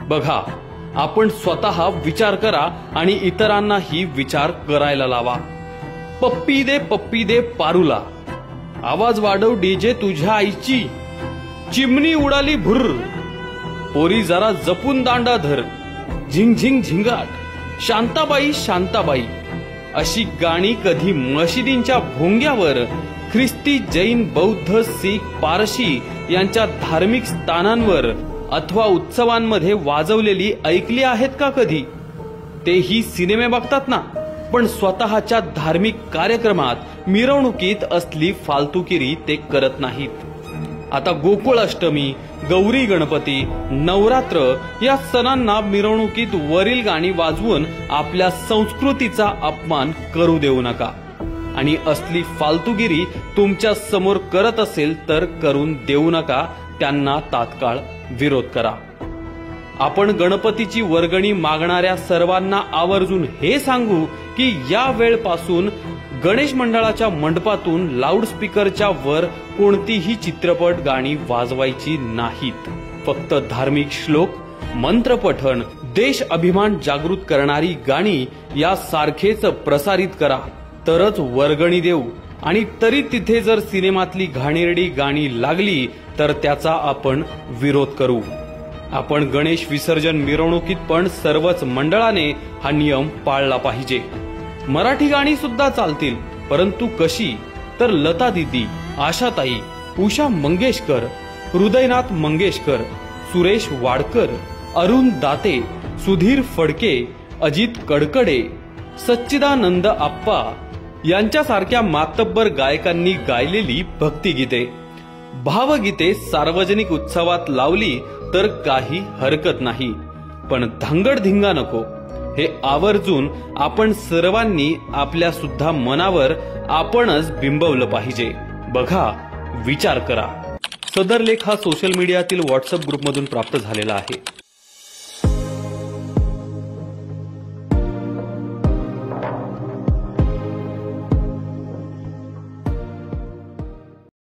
बघा, आपण स्वतः विचार करा आणि इतरांनाही विचार करायला लावा। पप्पी दे पारूला, आवाज वाढव डीजे तुझ्या आईची, चिमणी उडाली भुर्र, पोरी जरा जपून दांडा धर, झिंग झिंग झिंगाट, शांताबाई शांताबाई अशी गाणी कधी मशिदींच्या भोंग्यावर, ख्रिस्ती जैन बौद्ध सीख पारशी यांच्या धार्मिक स्थानांवर अथवा उत्सवांमध्ये वाजवलेली ऐकली आहेत का कधी? तेही सिनेमे बघतात ना, पण स्वतःच्या धार्मिक कार्यक्रमात मिरवणुकीत असली फालतुगिरी ते करत नाहीत। आता गोकुळ अष्टमी, गौरी गणपती, नवरात्र या सणांना मिरवणुकीत वरील गाणी वाजवून आपल्या संस्कृतीचा अपमान करू देऊ नका। आणि असली फालतुगिरी तुमच्या समोर करत असेल तर करून देऊ नका, त्यांना तात्काळ विरोध करा। आपण गणपतीची वर्गणी मागणाऱ्या सर्वांना आवर्जून हे सांगू की या वेळपासून गणेश मंडळाच्या मंडपातून लाऊडस्पीकरच्या वर कोणतीही चित्रपट गाणी वाजवायची नाहीत। फक्त धार्मिक श्लोक, मंत्रपठण, देश अभिमान जागृत करणारी गाणी यासारखेच प्रसारित करा, तरच वर्गणी देऊ। आणि तरी तिथे जर सिनेमातली घाणेरडी गाणी लागली तर त्याचा आपण विरोध करू। आपण गणेश विसर्जन मिरवणुकीत पण सर्वच मंडळाने हा नियम पाळला पाहिजे। मराठी गाणी सुद्धा चालतील, परंतु कशी? तर लता दीदी, आशाताई, उषा मंगेशकर, हृदयनाथ मंगेशकर, सुरेश वाडकर, अरुण दाते, सुधीर फडके, अजित कडकडे, सच्चिदानंद आप्पा यांच्यासारख्या मातब्बर गायकांनी गायलेली भक्तिगीते, भावगीते सार्वजनिक उत्सवात लावली तर काही हरकत नाही, पण धांगडधिंगा नको। हे आवर्जून आपण सर्वांनी आपल्या सुद्धा मनावर आपणच बिंबवलं पाहिजे। बघा, विचार करा। सदर लेख हा सोशल मीडियातील व्हॉट्सअप ग्रुपमधून प्राप्त झालेला आहे।